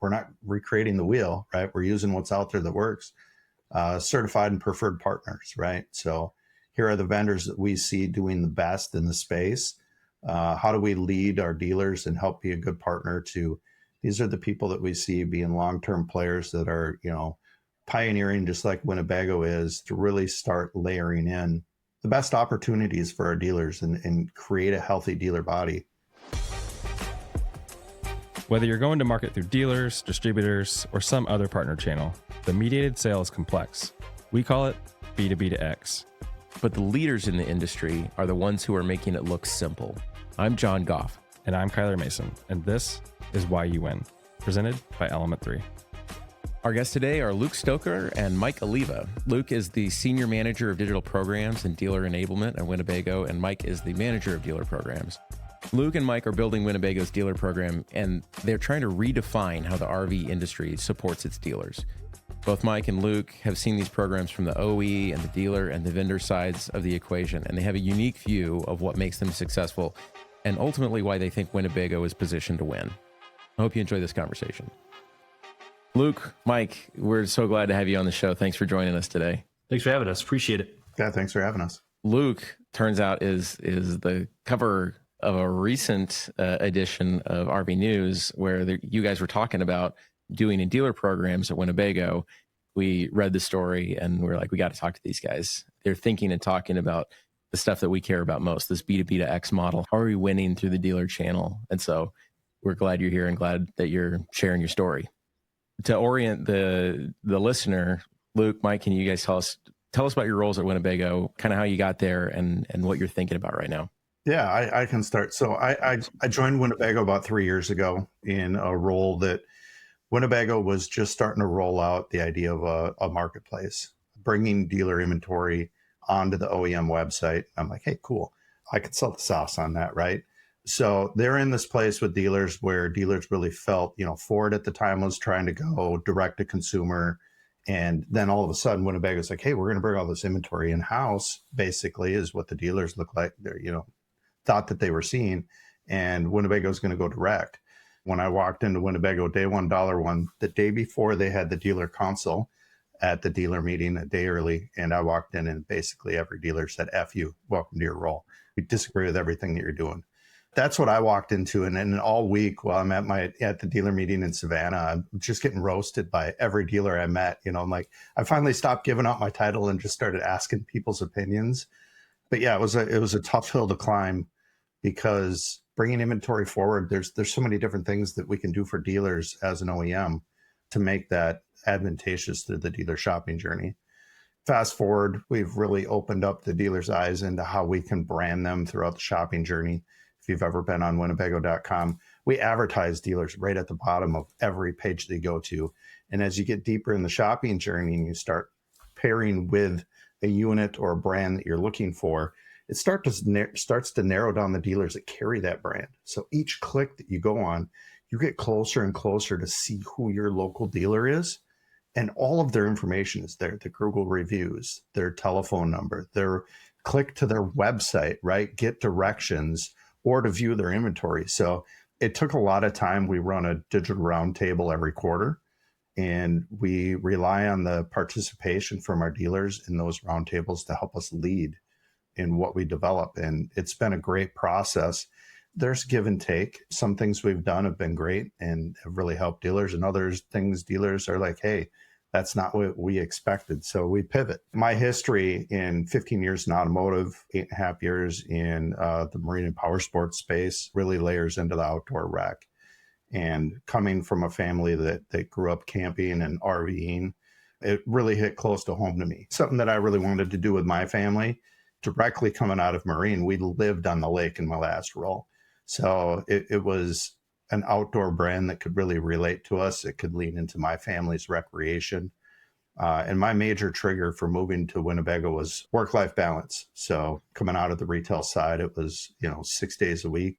we're not recreating the wheel, right? We're using what's out there that works. Certified and preferred partners, right? So here are the vendors that we see doing the best in the space. How do we lead our dealers and help be a good partner to, these are the people that we see being long-term players that are, pioneering, just like Winnebago is, to really start layering in the best opportunities for our dealers and create a healthy dealer body. Whether you're going to market through dealers, distributors, or some other partner channel, the mediated sale is complex. We call it B2B to X. But the leaders in the industry are the ones who are making it look simple. I'm John Goff. And I'm Kyler Mason, and this is Why You Win, presented by Element 3. Our guests today are Luke Stoker and Mike Alleva. Luke is the Senior Manager of Digital Programs and Dealer Enablement at Winnebago, and Mike is the Manager of Dealer Programs. Luke and Mike are building Winnebago's dealer program, and they're trying to redefine how the RV industry supports its dealers. Both Mike and Luke have seen these programs from the OE and the dealer and the vendor sides of the equation, and they have a unique view of what makes them successful and ultimately why they think Winnebago is positioned to win. I hope you enjoy this conversation. Luke, Mike, we're so glad to have you on the show. Thanks for joining us today. Thanks for having us. Appreciate it. Yeah, thanks for having us. Luke, turns out, is the cover of a recent edition of RV News where you guys were talking about doing in dealer programs at Winnebago. We read the story and we're like, we got to talk to these guys. They're thinking and talking about the stuff that we care about most, this B2B to X model. How are we winning through the dealer channel? And so we're glad you're here and glad that you're sharing your story. To orient the listener, Luke, Mike, can you guys tell us about your roles at Winnebago, kind of how you got there and what you're thinking about right now? Yeah, I can start. So I joined Winnebago about 3 years ago in a role that Winnebago was just starting to roll out the idea of a marketplace, bringing dealer inventory onto the OEM website. I'm like, hey, cool. I could sell the sauce on that, right? So they're in this place with dealers where dealers really felt, Ford at the time was trying to go direct to consumer. And then all of a sudden, Winnebago's like, hey, we're going to bring all this inventory in-house, basically, is what the dealers look like. They're, thought that they were seeing. And Winnebago's going to go direct. When I walked into Winnebago day one, $1, the day before they had the dealer console at the dealer meeting a day early. And I walked in and basically every dealer said, F you, welcome to your role. We disagree with everything that you're doing. That's what I walked into. And then all week while I'm at the dealer meeting in Savannah, I'm just getting roasted by every dealer I met. I'm like, I finally stopped giving out my title and just started asking people's opinions. But yeah, it was a tough hill to climb because bringing inventory forward, there's so many different things that we can do for dealers as an OEM to make that advantageous to the dealer shopping journey. Fast forward, we've really opened up the dealer's eyes into how we can brand them throughout the shopping journey. If you've ever been on Winnebago.com, we advertise dealers right at the bottom of every page they go to. And as you get deeper in the shopping journey and you start pairing with a unit or a brand that you're looking for, it starts to narrow down the dealers that carry that brand. So each click that you go on, you get closer and closer to see who your local dealer is. And all of their information is there, the Google reviews, their telephone number, their click to their website, right? Get directions or to view their inventory. So it took a lot of time. We run a digital roundtable every quarter, and we rely on the participation from our dealers in those roundtables to help us lead in what we develop. And it's been a great process. There's give and take. Some things we've done have been great and have really helped dealers, and others things dealers are like, hey, that's not what we expected. So we pivot. My history in 15 years in automotive, 8.5 years in the marine and power sports space really layers into the outdoor rec. And coming from a family that grew up camping and RVing, it really hit close to home to me. Something that I really wanted to do with my family. Directly coming out of Marine, we lived on the lake in my last role. So it was an outdoor brand that could really relate to us. It could lean into my family's recreation. And my major trigger for moving to Winnebago was work-life balance. So coming out of the retail side, it was, 6 days a week.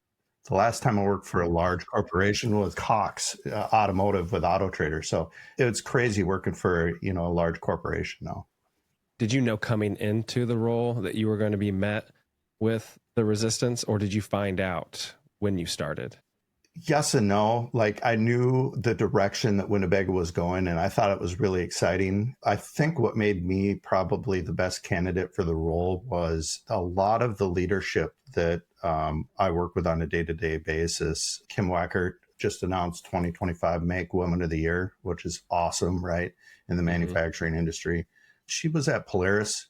The last time I worked for a large corporation was Cox Automotive with Auto Trader. So it was crazy working for, a large corporation now. Did you know coming into the role that you were going to be met with the resistance, or did you find out when you started? Yes and no. Like I knew the direction that Winnebago was going, and I thought it was really exciting. I think what made me probably the best candidate for the role was a lot of the leadership that I work with on a day-to-day basis. Kim Wackert just announced 2025 Make Woman of the Year, which is awesome, right? In the manufacturing industry. She was at Polaris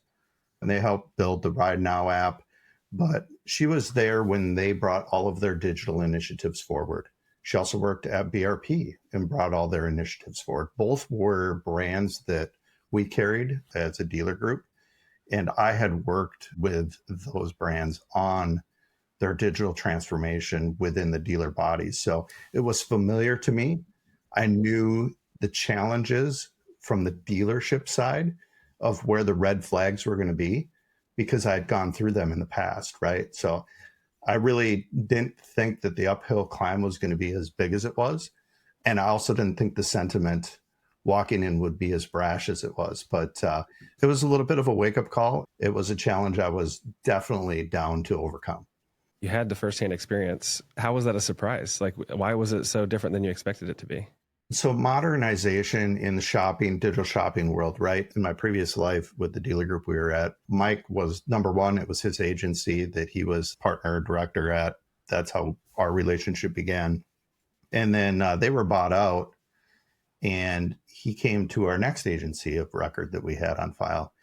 and they helped build the Ride Now app. But she was there when they brought all of their digital initiatives forward. She also worked at BRP and brought all their initiatives forward. Both were brands that we carried as a dealer group. And I had worked with those brands on their digital transformation within the dealer bodies. So it was familiar to me. I knew the challenges from the dealership side of where the red flags were going to be because I'd gone through them in the past, right? So I really didn't think that the uphill climb was going to be as big as it was. And I also didn't think the sentiment walking in would be as brash as it was. But it was a little bit of a wake-up call. It was a challenge I was definitely down to overcome. You had the firsthand experience. How was that a surprise? Like, why was it so different than you expected it to be? So modernization in the shopping, digital shopping world, right? In my previous life with the dealer group we were at, Mike was number one. It was his agency that he was partner director at. That's how our relationship began. And then they were bought out and he came to our next agency of record that we had on file.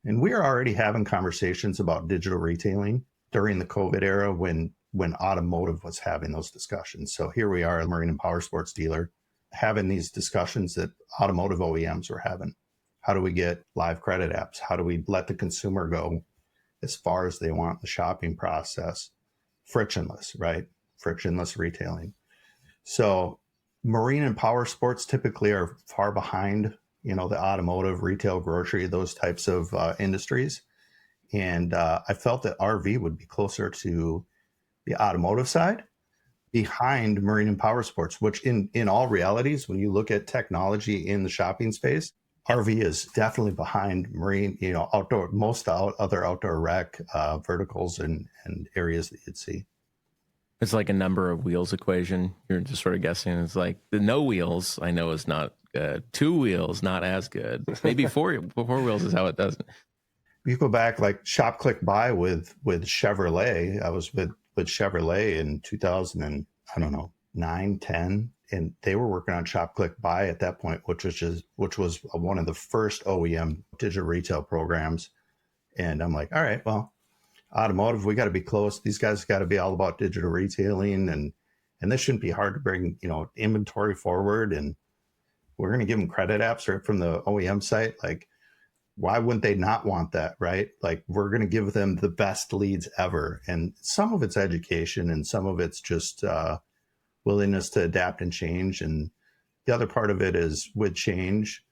And we were already having conversations about digital retailing during the COVID era when automotive was having those discussions. So here we are, a marine and power sports dealer, having these discussions that automotive OEMs were having. How do we get live credit apps? How do we let the consumer go as far as they want the shopping process? Frictionless, right? Frictionless retailing. So marine and power sports typically are far behind, the automotive, retail, grocery, those types of industries. And I felt that RV would be closer to the automotive side behind marine and power sports, which in all realities, when you look at technology in the shopping space, RV is definitely behind marine, outdoor, most other outdoor rec verticals and areas that you'd see. It's like a number of wheels equation. You're just sort of guessing. It's like the no wheels I know is not good. Two wheels, not as good. Maybe four wheels is how it does it. You go back like shop, click, buy with Chevrolet. I was with Chevrolet in 2000 and I don't know, 9, 10. And they were working on shop, click, buy at that point, which was one of the first OEM digital retail programs. And I'm like, all right, well, automotive, we got to be close. These guys got to be all about digital retailing, and this shouldn't be hard to bring, inventory forward. And we're going to give them credit apps right from the OEM site. Like, why wouldn't they not want that, right? Like, we're going to give them the best leads ever. And some of it's education and some of it's just willingness to adapt and change. And the other part of it is with change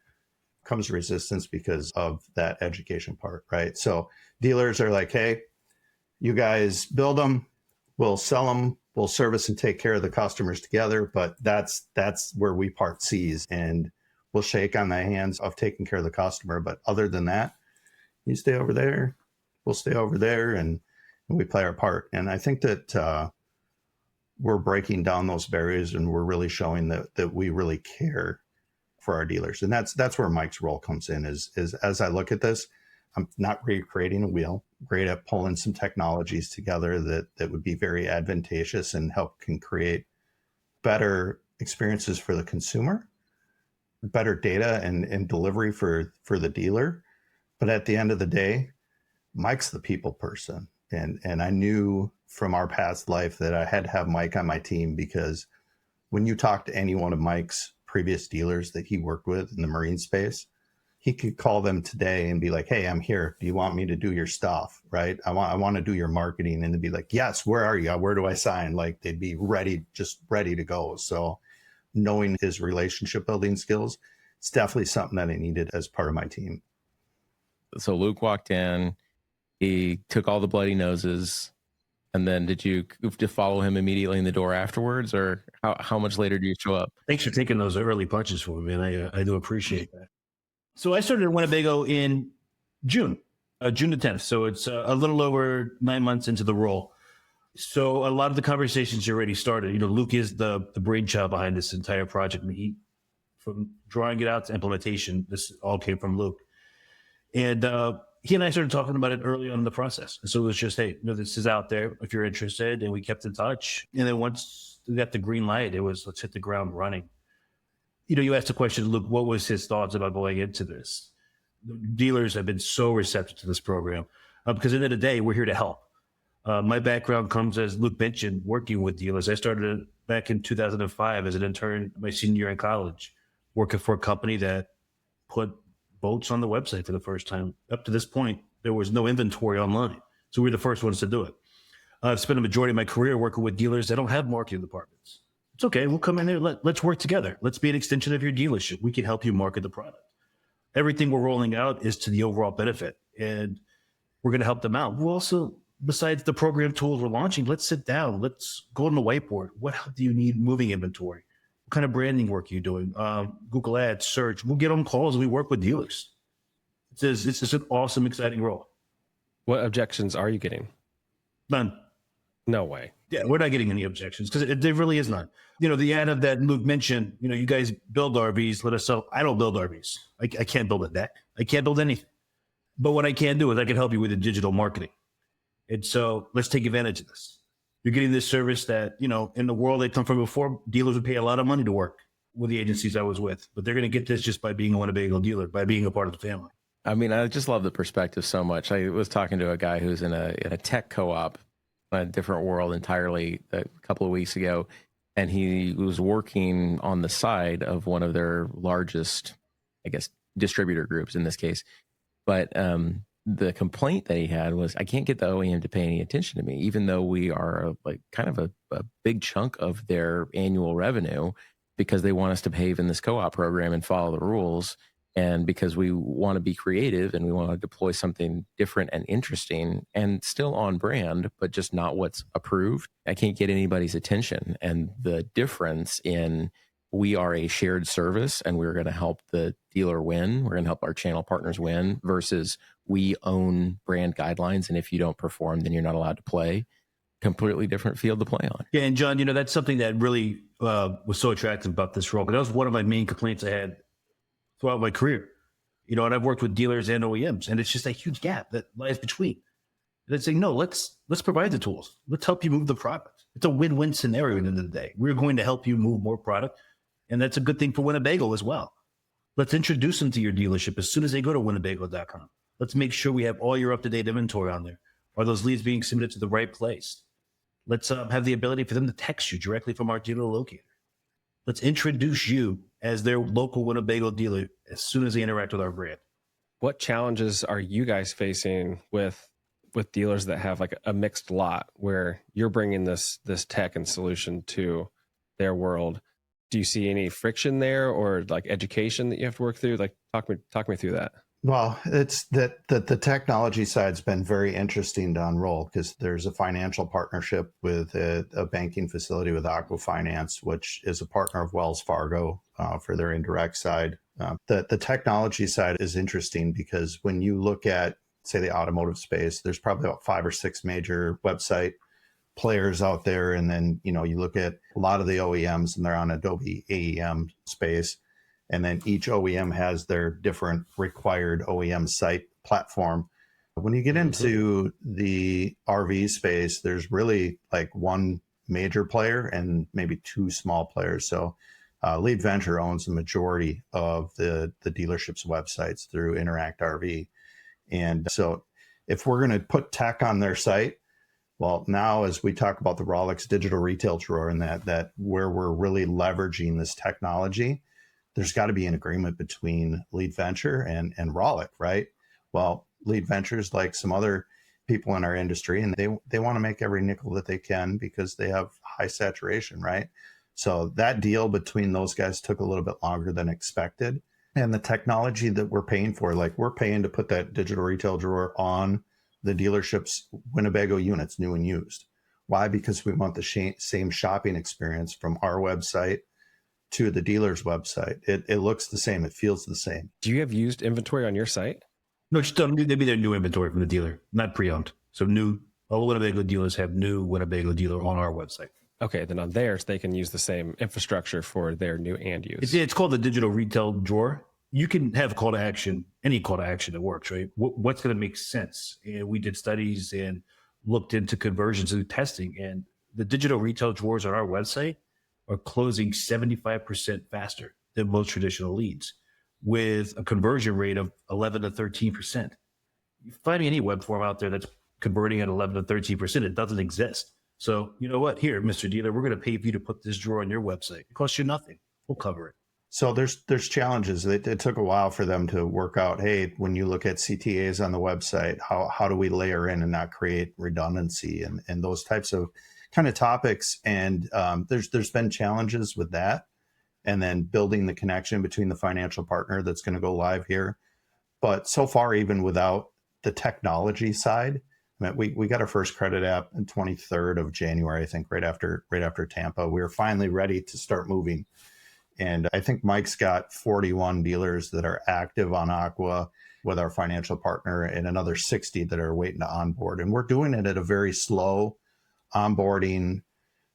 comes resistance because of that education part, right? So dealers are like, hey, you guys build them, we'll sell them, we'll service and take care of the customers together. But that's where we part seas, and we'll shake on the hands of taking care of the customer. But other than that, you stay over there, we'll stay over there, and we play our part. And I think that we're breaking down those barriers, and we're really showing that we really care for our dealers. And that's where Mike's role comes in is as I look at this, I'm not recreating a wheel, great at pulling some technologies together that would be very advantageous and can create better experiences for the consumer, better data and delivery for the dealer. But at the end of the day, Mike's the people person. And I knew from our past life that I had to have Mike on my team, because when you talk to any one of Mike's previous dealers that he worked with in the marine space, he could call them today and be like, hey, I'm here. Do you want me to do your stuff? Right? I want to do your marketing. And they'd be like, yes, where are you? Where do I sign? Like, they'd be ready to go. So knowing his relationship building skills, it's definitely something that I needed as part of my team. So Luke walked in, he took all the bloody noses. And then did you follow him immediately in the door afterwards, or how much later do you show up? Thanks for taking those early punches for me, man. I do appreciate that. So I started at Winnebago in June the 10th. So it's a little over 9 months into the role. So a lot of the conversations already started. Luke is the brainchild behind this entire project. I mean, from drawing it out to implementation, this all came from Luke. And he and I started talking about it early on in the process. And so it was just, hey, this is out there if you're interested. And we kept in touch. And then once we got the green light, it was, let's hit the ground running. You asked the question, Luke, what was his thoughts about going into this? The dealers have been so receptive to this program because at the end of the day, we're here to help. My background comes, as Luke mentioned, working with dealers. I started back in 2005 as an intern my senior year in college, working for a company that put boats on the website for the first time. Up to this point, there was no inventory online. So we were the first ones to do it. I've spent a majority of my career working with dealers that don't have marketing departments. It's okay. We'll come in there. Let's work together. Let's be an extension of your dealership. We can help you market the product. Everything we're rolling out is to the overall benefit, and we're going to help them out. We'll also, besides the program tools we're launching, let's sit down. Let's go on the whiteboard. What help do you need moving inventory? What kind of branding work are you doing? Google Ads, search. We'll get on calls. We work with dealers. It's just an awesome, exciting role. What objections are you getting? None. No way. Yeah, we're not getting any objections because there really is none. The ad that Luke mentioned, you guys build RVs, let us sell. I don't build RVs. I can't build a deck. I can't build anything. But what I can do is I can help you with the digital marketing. And so let's take advantage of this. You're getting this service that, in the world they come from before, dealers would pay a lot of money to work with the agencies I was with. But they're going to get this just by being a Winnebago dealer, by being a part of the family. I mean, I just love the perspective so much. I was talking to a guy who's in a tech co-op, a different world entirely, a couple of weeks ago, and he was working on the side of one of their largest, I guess, distributor groups in this case. But the complaint that he had was, I can't get the OEM to pay any attention to me, even though we are kind of a big chunk of their annual revenue, because they want us to behave in this co-op program and follow the rules. And because we want to be creative and we want to deploy something different and interesting and still on brand, but just not what's approved, I can't get anybody's attention. And the difference in, we are a shared service and we're going to help the dealer win, we're going to help our channel partners win, versus we own brand guidelines. And if you don't perform, then you're not allowed to play. Completely different field to play on. Yeah. And John, that's something that really was so attractive about this role. But that was one of my main complaints I had throughout my career, and I've worked with dealers and OEMs, and it's just a huge gap that lies between. And I'd say, no, let's provide the tools. Let's help you move the product. It's a win-win scenario at the end of the day. We're going to help you move more product, and that's a good thing for Winnebago as well. Let's introduce them to your dealership as soon as they go to Winnebago.com. Let's make sure we have all your up-to-date inventory on there. Are those leads being submitted to the right place? Let's have the ability for them to text you directly from our dealer locator. Let's introduce you as their local Winnebago dealer as soon as they interact with our brand. What challenges are you guys facing with dealers that have like a mixed lot where you're bringing this tech and solution to their world? Do you see any friction there, or like education that you have to work through? Like talk me through that. Well, it's that the technology side's been very interesting to unroll, because there's a financial partnership with a banking facility with Aqua Finance, which is a partner of Wells Fargo for their indirect side. The technology side is interesting because when you look at, say, the automotive space, there's probably about 5 or 6 major website players out there. And then, you look at a lot of the OEMs and they're on Adobe AEM space. And then each OEM has their different required OEM site platform. When you get into the RV space, there's really like one major player and maybe 2 small players. So Lead Venture owns the majority of the dealership's websites through Interact RV. And so if we're going to put tech on their site, well, now as we talk about the Rolex digital retail drawer and that where we're really leveraging this technology, there's got to be an agreement between Lead Venture and Rolex, right? Well, Lead Venture is like some other people in our industry, and they want to make every nickel that they can because they have high saturation, right? So that deal between those guys took a little bit longer than expected. And the technology that we're paying for, like we're paying to put that digital retail drawer on the dealership's Winnebago units, new and used. Why? Because we want the same shopping experience from our website to the dealer's website. It looks the same. It feels the same. Do you have used inventory on your site? No, just maybe they're new inventory from the dealer, not pre-owned. So new All Winnebago dealers have new Winnebago dealer on our website. Okay, then on theirs, they can use the same infrastructure for their new and use. It's called the digital retail drawer. You can have a call to action, any call to action that works, right? What's going to make sense? And we did studies and looked into conversions and testing, and the digital retail drawers on our website are closing 75% faster than most traditional leads with a conversion rate of 11 to 13%. You find any web form out there that's converting at 11 to 13%, it doesn't exist. So you know what? Here, Mr. Dealer, we're going to pay for you to put this drawer on your website. It costs you nothing. We'll cover it. So there's challenges. It took a while for them to work out, hey, when you look at CTAs on the website, how do we layer in and not create redundancy and those types of kind of topics. And there's been challenges with that. And then building the connection between the financial partner that's going to go live here. But so far, even without the technology side, I mean, we got our first credit app on 23rd of January, I think, right after Tampa. We were finally ready to start moving. And I think Mike's got 41 dealers that are active on Aqua with our financial partner and another 60 that are waiting to onboard. And we're doing it at a very slow onboarding,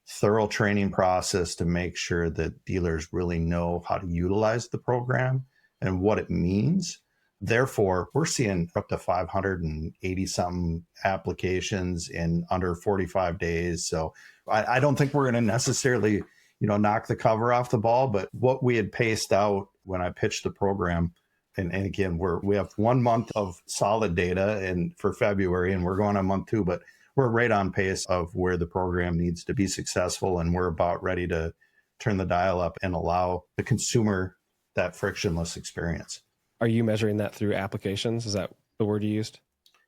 thorough training process to make sure that dealers really know how to utilize the program and what it means. Therefore, we're seeing up to 580 some applications in under 45 days. So I don't think we're going to necessarily, knock the cover off the ball, but what we had paced out when I pitched the program, and again, we have 1 month of solid data and for February, and we're going on month 2, but we're right on pace of where the program needs to be successful. And we're about ready to turn the dial up and allow the consumer that frictionless experience. Are you measuring that through applications? Is that the word you used?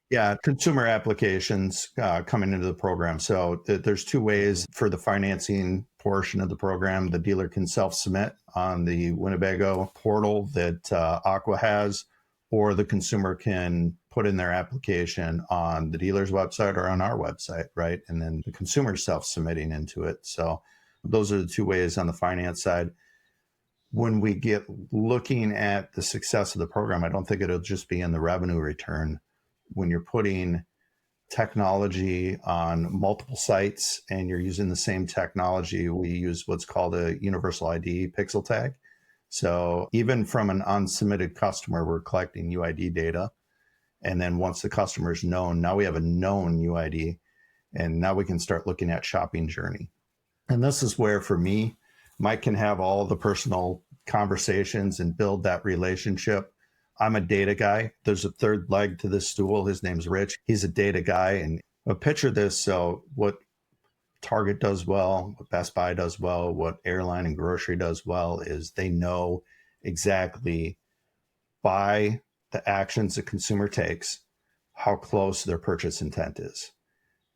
Yeah, consumer applications coming into the program. So there's 2 ways for the financing portion of the program. The dealer can self-submit on the Winnebago portal that Aqua has, or the consumer can put in their application on the dealer's website or on our website, right? And then the consumer self-submitting into it. So those are the 2 ways on the finance side. When we get looking at the success of the program, I don't think it'll just be in the revenue return. When you're putting technology on multiple sites and you're using the same technology, we use what's called a universal ID pixel tag. So even from an unsubmitted customer, we're collecting UID data. And then once the customer is known, now we have a known UID, and now we can start looking at shopping journey. And this is where, for me, Mike can have all the personal conversations and build that relationship. I'm a data guy. There's a third leg to this stool. His name's Rich. He's a data guy. And picture this. So what Target does well, what Best Buy does well, what airline and grocery does well is they know exactly by the actions the consumer takes, how close their purchase intent is.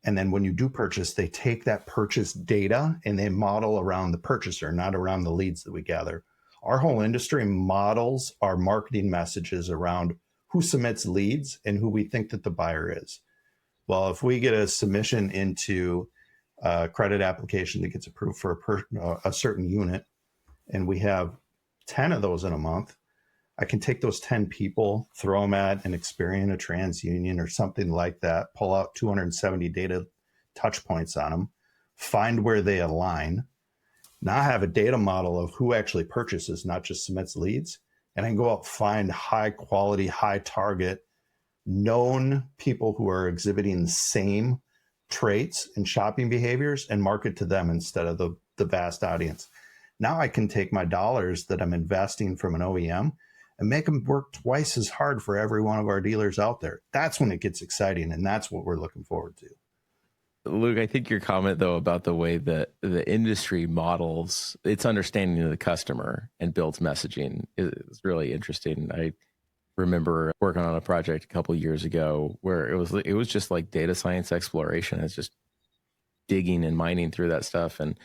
And then when you do purchase, they take that purchase data and they model around the purchaser, not around the leads that we gather. Our whole industry models our marketing messages around who submits leads and who we think that the buyer is. Well, if we get a submission into a credit application that gets approved for a certain unit, and we have 10 of those in a month, I can take those 10 people, throw them at an Experian, a TransUnion, or something like that, pull out 270 data touch points on them, find where they align. Now I have a data model of who actually purchases, not just submits leads. And I can go out, find high quality, high target, known people who are exhibiting the same traits and shopping behaviors and market to them instead of the vast audience. Now I can take my dollars that I'm investing from an OEM and make them work twice as hard for every one of our dealers out there. That's when it gets exciting, and that's what we're looking forward to. Luke, I think your comment, though, about the way that the industry models its understanding of the customer and builds messaging is really interesting. I remember working on a project a couple of years ago where it was just like data science exploration. It's just digging and mining through that stuff. And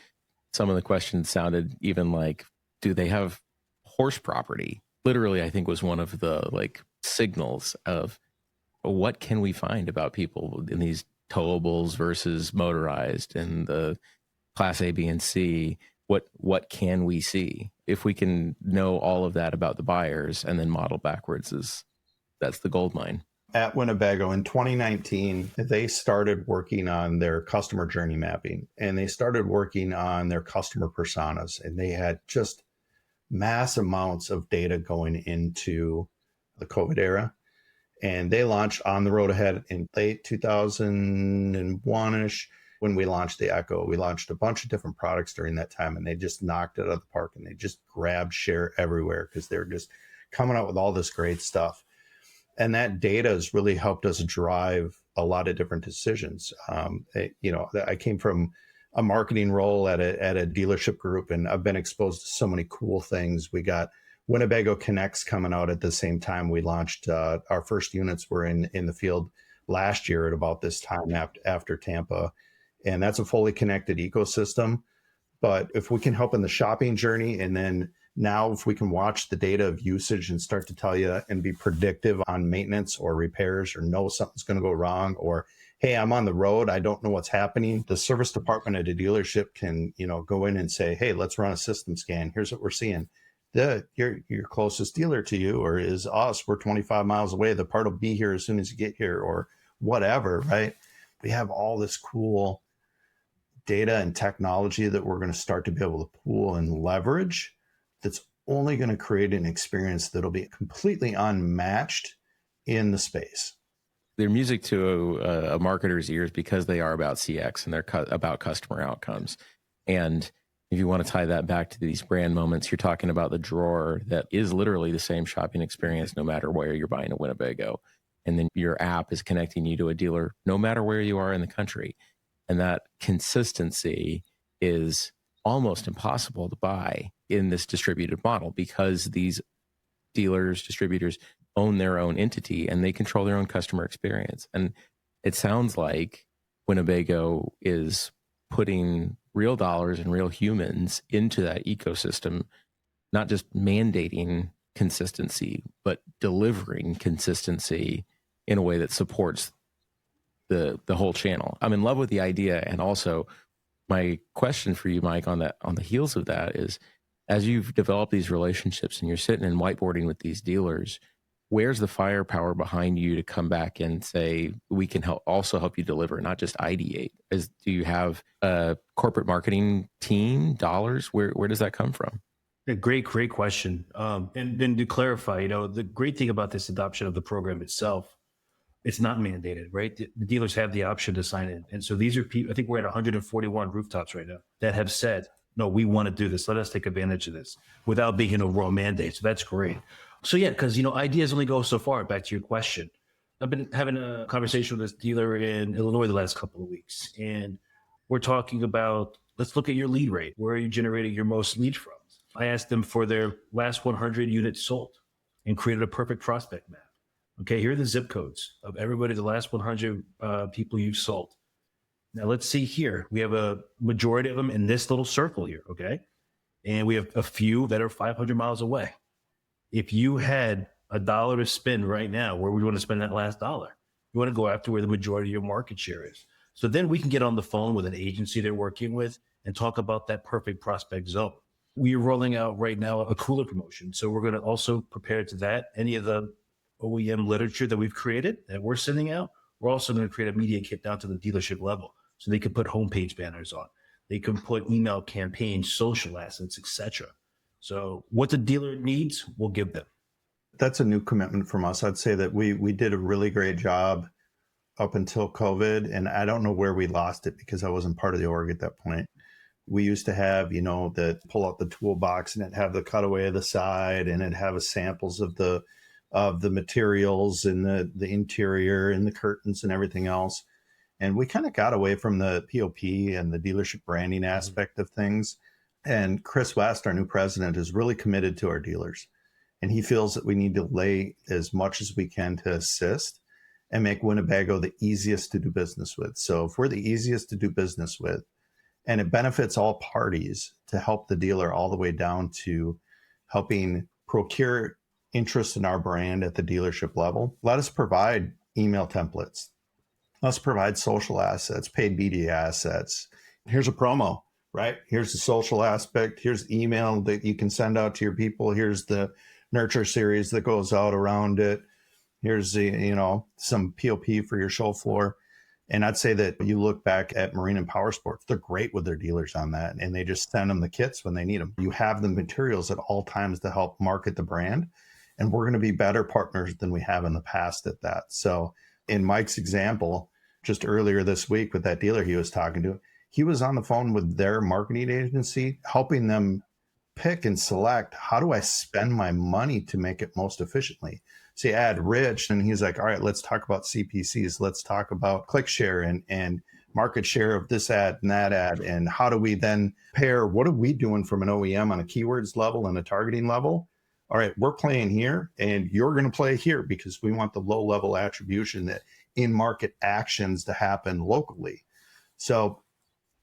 some of the questions sounded even like, do they have horse property? Literally, I think was one of the signals of what can we find about people in these towables versus motorized and the class A, B, and C. What can we see? If we can know all of that about the buyers and then model backwards, that's the gold mine. At Winnebago in 2019, they started working on their customer journey mapping, and they started working on their customer personas, and they had just mass amounts of data going into the COVID era. And they launched On the Road Ahead in late 2001-ish. When we launched the Echo, we launched a bunch of different products during that time, and they just knocked it out of the park, and they just grabbed share everywhere because they're just coming out with all this great stuff. And that data has really helped us drive a lot of different decisions. I came from a marketing role at a dealership group, and I've been exposed to so many cool things. We got Winnebago Connects coming out at the same time. We launched our first units were in the field last year at about this time after Tampa, and that's a fully connected ecosystem. But if we can help in the shopping journey, and then now if we can watch the data of usage and start to tell you and be predictive on maintenance or repairs, or know something's going to go wrong, or hey, I'm on the road, I don't know what's happening. The service department at a dealership can, go in and say, hey, let's run a system scan. Here's what we're seeing. Your closest dealer to you or is us. We're 25 miles away. The part will be here as soon as you get here, or whatever, right? We have all this cool data and technology that we're going to start to be able to pool and leverage. That's only going to create an experience that'll be completely unmatched in the space. They're music to a marketer's ears because they are about CX and they're about customer outcomes. And if you want to tie that back to these brand moments, you're talking about the drawer that is literally the same shopping experience no matter where you're buying a Winnebago. And then your app is connecting you to a dealer no matter where you are in the country. And that consistency is almost impossible to buy in this distributed model because these dealers, distributors own their own entity and they control their own customer experience. And it sounds like Winnebago is putting real dollars and real humans into that ecosystem, not just mandating consistency, but delivering consistency in a way that supports the whole channel. I'm in love with the idea. And also my question for you, Mike, on the heels of that is, as you've developed these relationships and you're sitting and whiteboarding with these dealers, where's the firepower behind you to come back and say, we can also help you deliver, not just ideate? Do you have a corporate marketing team, dollars? Where does that come from? A great question. And then to clarify, the great thing about this adoption of the program itself, it's not mandated, right? The dealers have the option to sign in. And so these are people, I think we're at 141 rooftops right now that have said, no, we want to do this. Let us take advantage of this without being an overall mandate. So that's great. So yeah, because, ideas only go so far. Back to your question. I've been having a conversation with this dealer in Illinois the last couple of weeks. And we're talking about, let's look at your lead rate. Where are you generating your most leads from? I asked them for their last 100 units sold and created a perfect prospect map. Okay, here are the zip codes of everybody, the last 100 people you've sold. Now let's see here. We have a majority of them in this little circle here, okay? And we have a few that are 500 miles away. If you had $1 to spend right now, where would you want to spend that last dollar? You want to go after where the majority of your market share is. So then we can get on the phone with an agency they're working with and talk about that perfect prospect zone. We are rolling out right now a cooler promotion. So we're going to also prepare to that. Any of the OEM literature that we've created that we're sending out, we're also going to create a media kit down to the dealership level. So they can put homepage banners on. They can put email campaigns, social assets, etc. So what the dealer needs, we'll give them. That's a new commitment from us. I'd say that we did a really great job up until COVID, and I don't know where we lost it because I wasn't part of the org at that point. We used to have, that pull out the toolbox and it'd have the cutaway of the side and it'd have samples of the materials and the interior and the curtains and everything else. And we kind of got away from the POP and the dealership branding aspect of things. And Chris West, our new president, is really committed to our dealers. And he feels that we need to lay as much as we can to assist and make Winnebago the easiest to do business with. So if we're the easiest to do business with, and it benefits all parties to help the dealer all the way down to helping procure interest in our brand at the dealership level, let us provide email templates. Let's provide social assets, paid media assets. Here's a promo, right? Here's the social aspect. Here's email that you can send out to your people. Here's the nurture series that goes out around it. Here's some POP for your show floor. And I'd say that you look back at Marine and Power Sports, they're great with their dealers on that. And they just send them the kits when they need them. You have the materials at all times to help market the brand. And we're going to be better partners than we have in the past at that. So in Mike's example, just earlier this week with that dealer he was talking to, he was on the phone with their marketing agency, helping them pick and select, how do I spend my money to make it most efficiently? So you add Rich, and he's like, all right, let's talk about CPCs. Let's talk about click share and market share of this ad and that ad. And how do we then pair, what are we doing from an OEM on a keywords level and a targeting level? All right, we're playing here and you're going to play here because we want the low level attribution, that in market actions to happen locally. So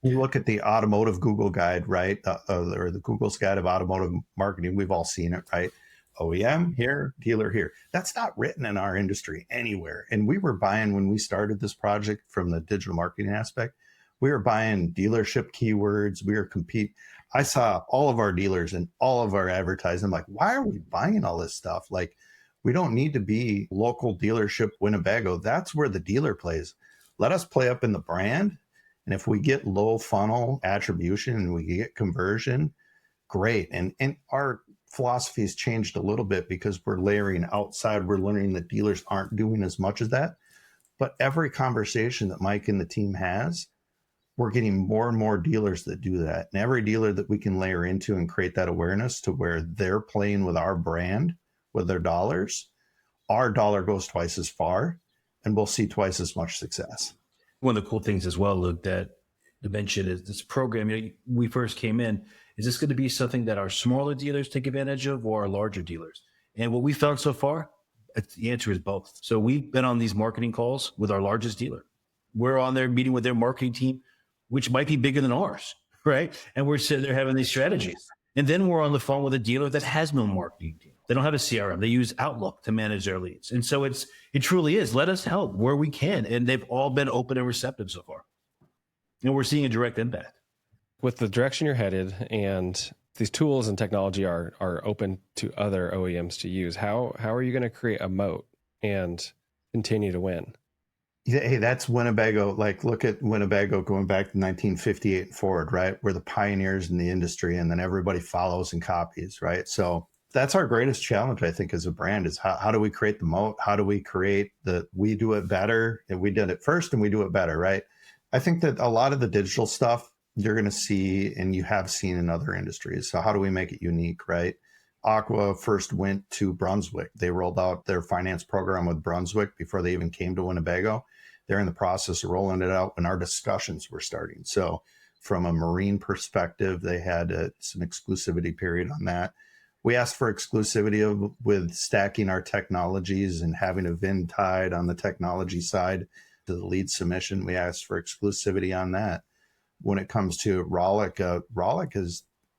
you look at the automotive Google guide, right? Or the Google's guide of automotive marketing. We've all seen it, right? OEM here, dealer here. That's not written in our industry anywhere. And we were buying, when we started this project from the digital marketing aspect, we were buying dealership keywords. We were I saw all of our dealers and all of our advertising. I'm like, why are we buying all this stuff? Like, we don't need to be local dealership Winnebago. That's where the dealer plays. Let us play up in the brand. And if we get low funnel attribution and we get conversion, great. And our philosophy has changed a little bit because we're layering outside. We're learning that dealers aren't doing as much as that. But every conversation that Mike and the team has, we're getting more and more dealers that do that. And every dealer that we can layer into and create that awareness to where they're playing with our brand, with their dollars, our dollar goes twice as far and we'll see twice as much success. One of the cool things as well, Luke, that to mention is this program, we first came in, is this going to be something that our smaller dealers take advantage of or our larger dealers? And what we found so far, the answer is both. So we've been on these marketing calls with our largest dealer. We're on there meeting with their marketing team, which might be bigger than ours, right? And we're sitting there having these strategies. And then we're on the phone with a dealer that has no marketing team. They don't have a CRM. They use Outlook to manage their leads. And so it truly is, let us help where we can. And they've all been open and receptive so far. And we're seeing a direct impact. With the direction you're headed and these tools and technology are open to other OEMs to use, how are you going to create a moat and continue to win? Hey, that's Winnebago. Like, look at Winnebago going back to 1958 and forward, right? We're the pioneers in the industry, and then everybody follows and copies, right? So that's our greatest challenge, I think, as a brand, is how do we create the moat? How do we create we do it better, and we did it first and we do it better, right? I think that a lot of the digital stuff you're going to see, and you have seen in other industries. So how do we make it unique, right? Aqua first went to Brunswick. They rolled out their finance program with Brunswick before they even came to Winnebago. They're in the process of rolling it out when our discussions were starting. So from a marine perspective, they had some exclusivity period on that. We asked for exclusivity with stacking our technologies and having a VIN tied on the technology side to the lead submission. We asked for exclusivity on that. When it comes to Rollick,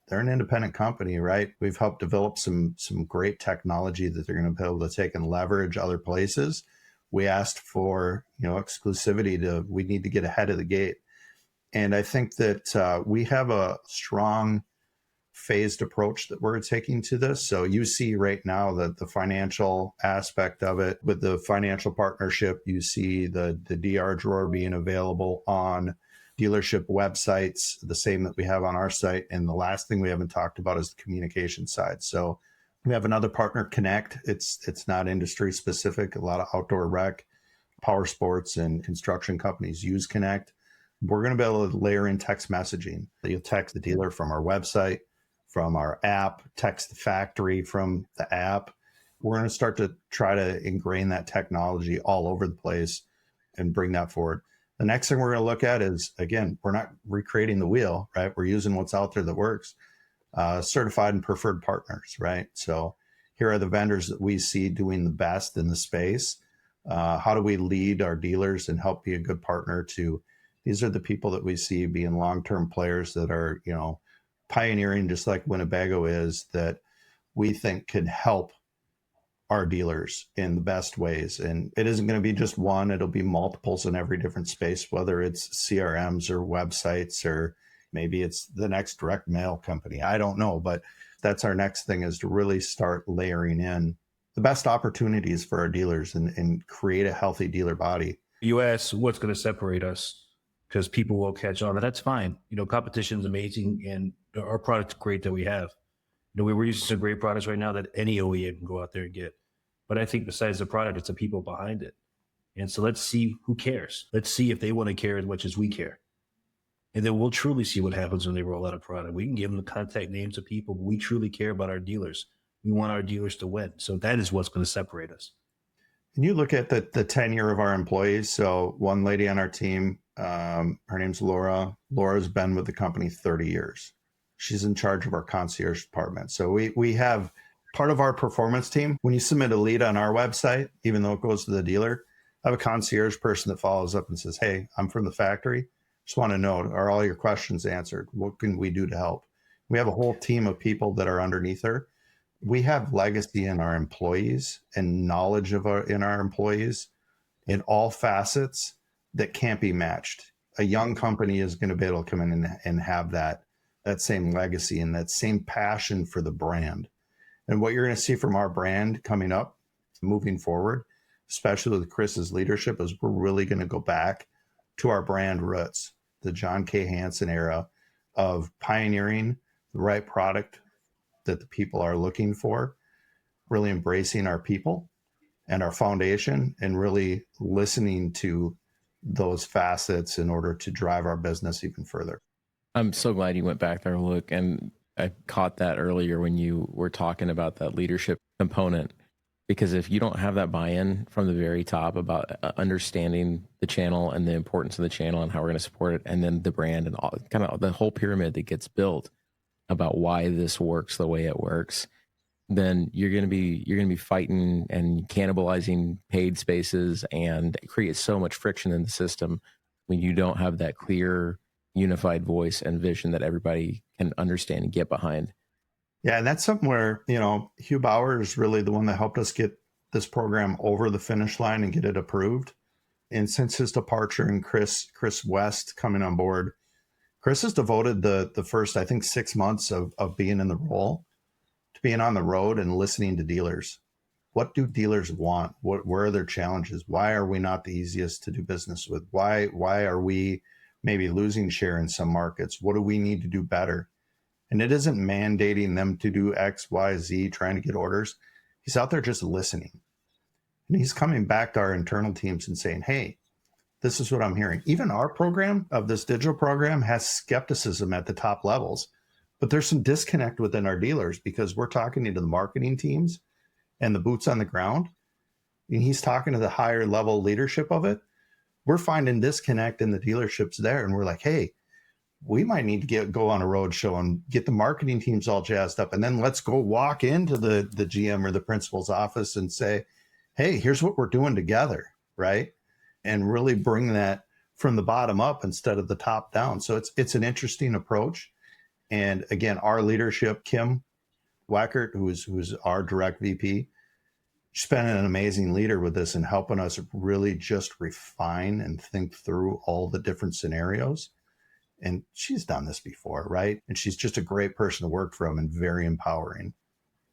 they're an independent company, right? We've helped develop some great technology that they're going to be able to take and leverage other places. We asked for, exclusivity we need to get ahead of the gate. And I think that we have a strong phased approach that we're taking to this. So you see right now that the financial aspect of it with the financial partnership, you see the DR drawer being available on dealership websites, the same that we have on our site. And the last thing we haven't talked about is the communication side. So we have another partner, Connect. It's not industry specific. A lot of outdoor rec, power sports, and construction companies use Connect. We're going to be able to layer in text messaging. You'll text the dealer from our website, from our app, text the factory from the app. We're going to start to try to ingrain that technology all over the place and bring that forward. The next thing we're going to look at is, again, we're not recreating the wheel, right? We're using what's out there that works. Certified and preferred partners, right? So here are the vendors that we see doing the best in the space. How do we lead our dealers and help be a good partner to? These are the people that we see being long-term players that are, pioneering, just like Winnebago is, that we think can help our dealers in the best ways. And it isn't going to be just one, it'll be multiples in every different space, whether it's CRMs or websites, or maybe it's the next direct mail company. I don't know, but that's our next thing, is to really start layering in the best opportunities for our dealers and create a healthy dealer body. You ask what's going to separate us because people will catch on, and that's fine. Competition is amazing, and our product's great that we have. We're using some great products right now that any OEM can go out there and get. But I think besides the product, it's the people behind it. And so let's see who cares. Let's see if they want to care as much as we care. And then we'll truly see what happens when they roll out a product. We can give them the contact names of people, but we truly care about our dealers. We want our dealers to win. So that is what's going to separate us. And you look at the tenure of our employees. So one lady on our team, her name's Laura. Laura's been with the company 30 years. She's in charge of our concierge department. So we have part of our performance team. When you submit a lead on our website, even though it goes to the dealer, I have a concierge person that follows up and says, hey, I'm from the factory. Just want to know, are all your questions answered? What can we do to help? We have a whole team of people that are underneath her. We have legacy in our employees and knowledge in our employees in all facets that can't be matched. A young company is going to be able to come in and have that same legacy and that same passion for the brand. And what you're going to see from our brand coming up, moving forward, especially with Chris's leadership, is we're really going to go back to our brand roots, the John K. Hansen era of pioneering the right product that the people are looking for, really embracing our people and our foundation, and really listening to those facets in order to drive our business even further. I'm so glad you went back there, Luke. And I caught that earlier when you were talking about that leadership component, because if you don't have that buy-in from the very top about understanding the channel and the importance of the channel and how we're going to support it, and then the brand and all, kind of the whole pyramid that gets built about why this works the way it works, then you're going to be fighting and cannibalizing paid spaces and create so much friction in the system when you don't have that clear, unified voice and vision that everybody can understand and get behind. Yeah, and that's something where, Hugh Bauer is really the one that helped us get this program over the finish line and get it approved. And since his departure and Chris West coming on board, Chris has devoted the first, I think, 6 months of being in the role to being on the road and listening to dealers. What do dealers want? Where are their challenges? Why are we not the easiest to do business with? Why are we maybe losing share in some markets? What do we need to do better? And it isn't mandating them to do X, Y, Z, trying to get orders. He's out there just listening. And he's coming back to our internal teams and saying, hey, this is what I'm hearing. Even our program of this digital program has skepticism at the top levels, but there's some disconnect within our dealers because we're talking to the marketing teams and the boots on the ground, and he's talking to the higher level leadership of it. We're finding disconnect in the dealerships there, and we're like, hey, we might need to go on a road show and get the marketing teams all jazzed up, and then let's go walk into the GM or the principal's office and say, hey, here's what we're doing together, right? And really bring that from the bottom up instead of the top down. So it's an interesting approach. And again, our leadership, Kim Wackert, who's our direct VP, she's been an amazing leader with this and helping us really just refine and think through all the different scenarios. And she's done this before, right? And she's just a great person to work from and very empowering.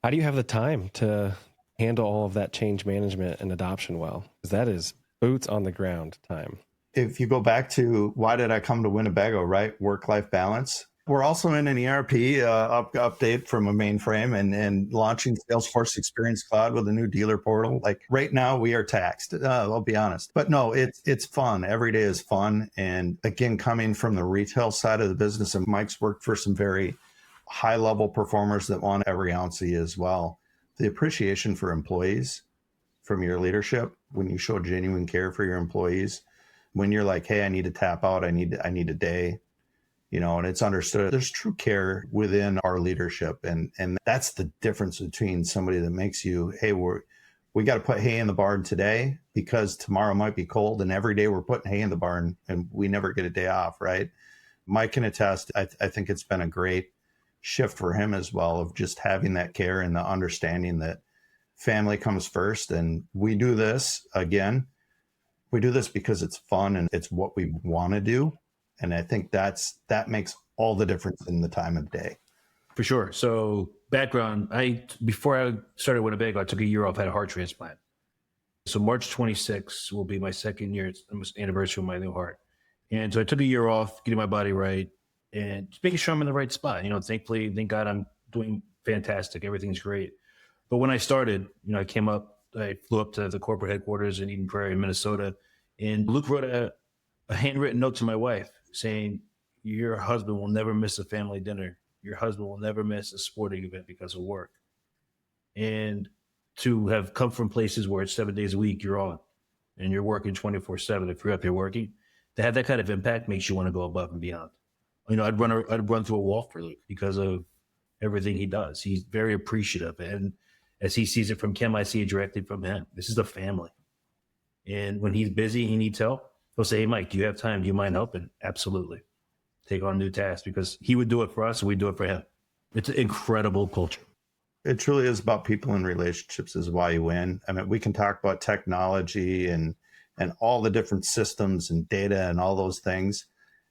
How do you have the time to handle all of that change management and adoption well? Because that is boots on the ground time. If you go back to why did I come to Winnebago, right? Work-life balance. We're also in an ERP update from a mainframe and launching Salesforce Experience Cloud with a new dealer portal. Like right now we are taxed. I'll be honest, but no, it's fun. Every day is fun. And again, coming from the retail side of the business, and Mike's worked for some very high level performers that want every ounce as well. The appreciation for employees from your leadership, when you show genuine care for your employees, when you're like, hey, I need to tap out, I need a day, and it's understood. There's true care within our leadership. And that's the difference between somebody that makes you, hey, we got to put hay in the barn today because tomorrow might be cold, and every day we're putting hay in the barn and we never get a day off, right? Mike can attest, I think it's been a great shift for him as well, of just having that care and the understanding that family comes first. And we do this because it's fun and it's what we want to do. And I think that makes all the difference in the time of day. For sure. So background, before I started Winnebago, I took a year off, had a heart transplant. So March 26th will be my second year, it's almost anniversary of my new heart. And so I took a year off, getting my body right and just making sure I'm in the right spot. Thankfully, thank God I'm doing fantastic. Everything's great. But when I started, I flew up to the corporate headquarters in Eden Prairie, Minnesota, and Luke wrote a handwritten note to my wife saying, your husband will never miss a family dinner. Your husband will never miss a sporting event because of work. And to have come from places where it's 7 days a week, you're on and you're working 24/7. If you're up here working, to have that kind of impact makes you want to go above and beyond. I'd run through a wall for Luke because of everything he does. He's very appreciative. And as he sees it from Kim, I see it directly from him. This is a family. And when he's busy, he needs help, he'll say, hey, Mike, do you have time? Do you mind helping? Absolutely. Take on new tasks, because he would do it for us and we do it for him. It's an incredible culture. It truly is about people and relationships is why you win. I mean, we can talk about technology and all the different systems and data and all those things.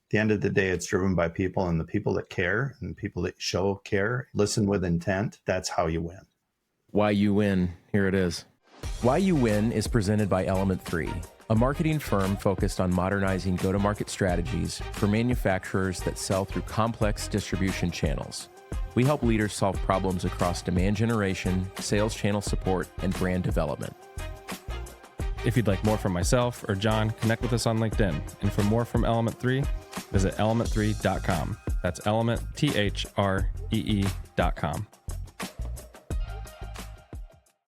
At the end of the day, it's driven by people, and the people that care and people that show care, listen with intent. That's how you win. Why You Win. Here it is. Why You Win is presented by Element 3, a marketing firm focused on modernizing go-to-market strategies for manufacturers that sell through complex distribution channels. We help leaders solve problems across demand generation, sales channel support, and brand development. If you'd like more from myself or John, connect with us on LinkedIn. And for more from Element 3, visit element3.com. That's element, THREE.com.